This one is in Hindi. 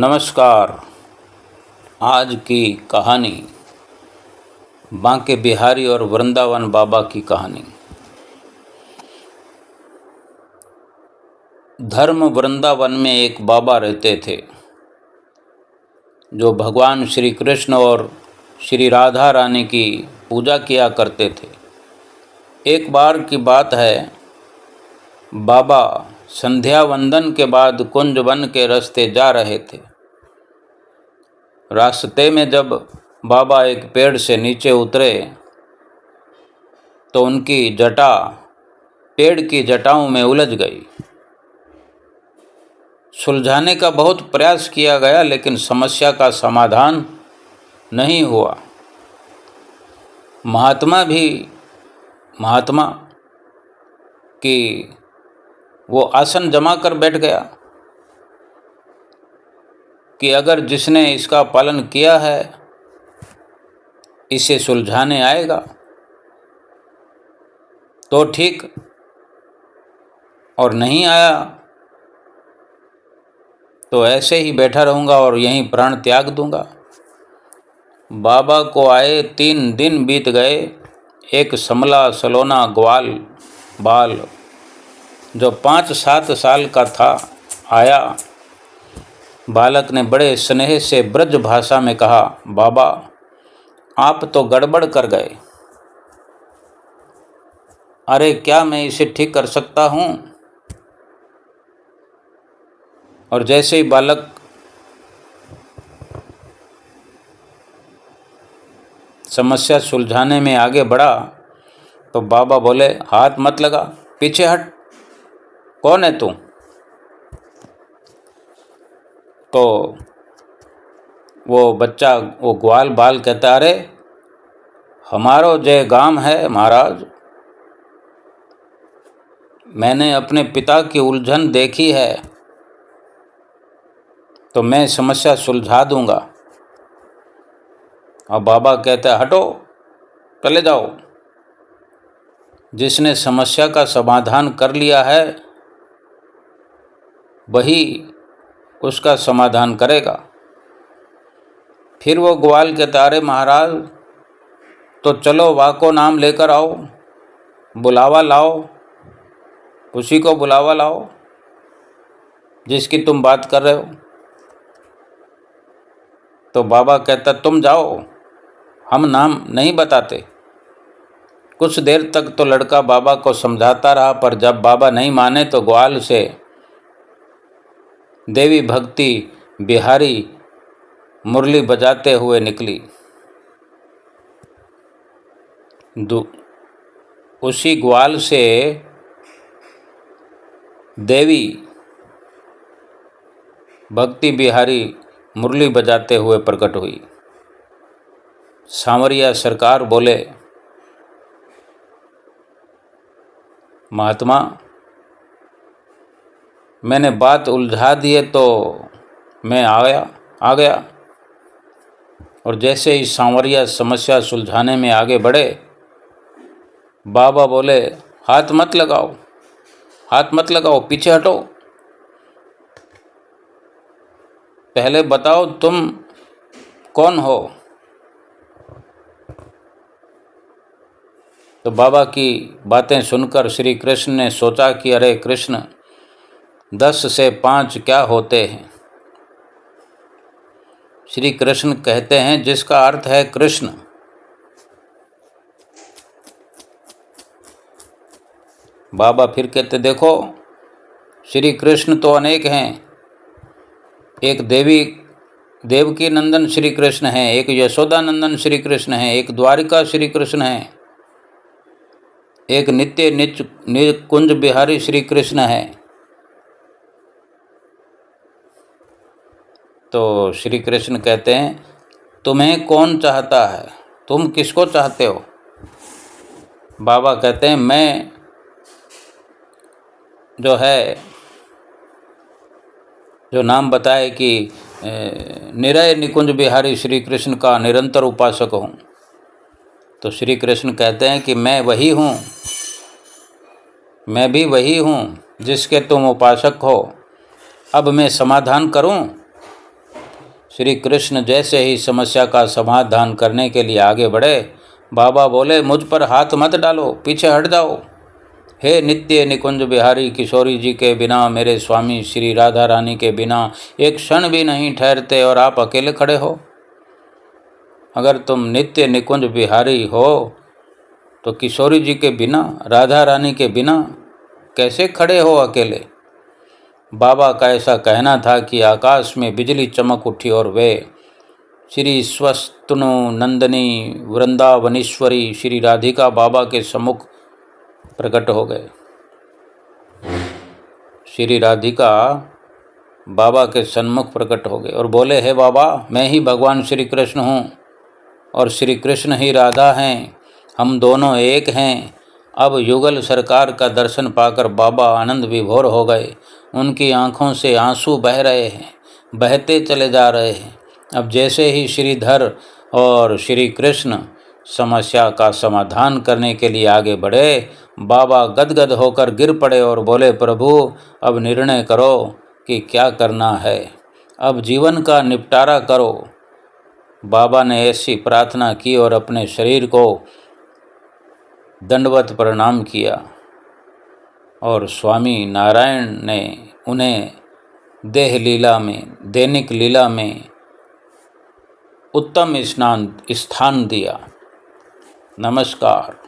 नमस्कार। आज की कहानी बांके बिहारी और वृंदावन बाबा की कहानी। धर्म वृंदावन में एक बाबा रहते थे जो भगवान श्री कृष्ण और श्री राधा रानी की पूजा किया करते थे। एक बार की बात है, बाबा संध्या वंदन के बाद कुंज वन के रास्ते जा रहे थे। रास्ते में जब बाबा एक पेड़ से नीचे उतरे तो उनकी जटा पेड़ की जटाओं में उलझ गई। सुलझाने का बहुत प्रयास किया गया, लेकिन समस्या का समाधान नहीं हुआ। महात्मा की वो आसन जमा कर बैठ गया कि अगर जिसने इसका पालन किया है इसे सुलझाने आएगा तो ठीक, और नहीं आया तो ऐसे ही बैठा रहूँगा और यहीं प्राण त्याग दूंगा। बाबा को आए 3 दिन बीत गए। एक समला सलोना ग्वाल बाल जो 5-7 साल का था आया। बालक ने बड़े स्नेह से ब्रज भाषा में कहा, बाबा आप तो गड़बड़ कर गए। अरे क्या मैं इसे ठीक कर सकता हूँ? और जैसे ही बालक समस्या सुलझाने में आगे बढ़ा तो बाबा बोले, हाथ मत लगा, पीछे हट, कौन है तू? तो वो बच्चा, वो ग्वाल बाल कहता, अरे हमारो जय गाम है महाराज, मैंने अपने पिता की उलझन देखी है तो मैं समस्या सुलझा दूंगा। और बाबा कहते हैं, हटो, चले जाओ। जिसने समस्या का समाधान कर लिया है वही उसका समाधान करेगा। फिर वो ग्वाल कहता, अरे महाराज तो चलो वाको नाम लेकर आओ, बुलावा लाओ, उसी को बुलावा लाओ जिसकी तुम बात कर रहे हो। तो बाबा कहता, तुम जाओ, हम नाम नहीं बताते। कुछ देर तक तो लड़का बाबा को समझाता रहा, पर जब बाबा नहीं माने तो ग्वाल से देवी भक्ति बिहारी मुरली बजाते हुए निकली। उसी ग्वाल से देवी भक्ति बिहारी मुरली बजाते हुए प्रकट हुई। सांवरिया सरकार बोले, महात्मा मैंने बात उलझा दी है तो मैं आ गया। और जैसे ही सांवरिया समस्या सुलझाने में आगे बढ़े, बाबा बोले, हाथ मत लगाओ, पीछे हटो, पहले बताओ तुम कौन हो? तो बाबा की बातें सुनकर श्री कृष्ण ने सोचा कि अरे कृष्ण, 10 से 5 क्या होते हैं? श्री कृष्ण कहते हैं जिसका अर्थ है कृष्ण। बाबा फिर कहते, देखो श्री कृष्ण तो अनेक हैं। एक देवकी नंदन श्री कृष्ण हैं, एक यशोदा नंदन श्री कृष्ण हैं, एक द्वारिका श्री कृष्ण हैं, एक नित्य कुंज बिहारी श्री कृष्ण हैं। तो श्री कृष्ण कहते हैं, तुम्हें कौन चाहता है? तुम किसको चाहते हो? बाबा कहते हैं, मैं जो नाम बताए कि निरय निकुंज बिहारी श्री कृष्ण का निरंतर उपासक हूँ। तो श्री कृष्ण कहते हैं कि मैं भी वही हूँ जिसके तुम उपासक हो। अब मैं समाधान करूँ? श्री कृष्ण जैसे ही समस्या का समाधान करने के लिए आगे बढ़े, बाबा बोले, मुझ पर हाथ मत डालो, पीछे हट जाओ। हे नित्य निकुंज बिहारी किशोरी जी के बिना, मेरे स्वामी श्री राधा रानी के बिना एक क्षण भी नहीं ठहरते और आप अकेले खड़े हो। अगर तुम नित्य निकुंज बिहारी हो तो किशोरी जी के बिना, राधा रानी के बिना कैसे खड़े हो अकेले? बाबा का ऐसा कहना था कि आकाश में बिजली चमक उठी और वे श्री स्वस्तनु नंदनी वृंदावनेश्वरी श्री राधिका बाबा के सम्मुख प्रकट हो गए। श्री राधिका बाबा के सन्मुख प्रकट हो गए और बोले, हे बाबा, मैं ही भगवान श्री कृष्ण हूँ और श्री कृष्ण ही राधा हैं, हम दोनों एक हैं। अब युगल सरकार का दर्शन पाकर बाबा आनंद विभोर हो गए। उनकी आंखों से आंसू बह रहे हैं, बहते चले जा रहे हैं। अब जैसे ही श्रीधर और श्री कृष्ण समस्या का समाधान करने के लिए आगे बढ़े, बाबा गदगद होकर गिर पड़े और बोले, प्रभु, अब निर्णय करो कि क्या करना है, अब जीवन का निपटारा करो। बाबा ने ऐसी प्रार्थना की और अपने शरीर को दंडवत प्रणाम किया और स्वामी नारायण ने उन्हें देह लीला में, दैनिक लीला में उत्तम स्थान दिया। नमस्कार।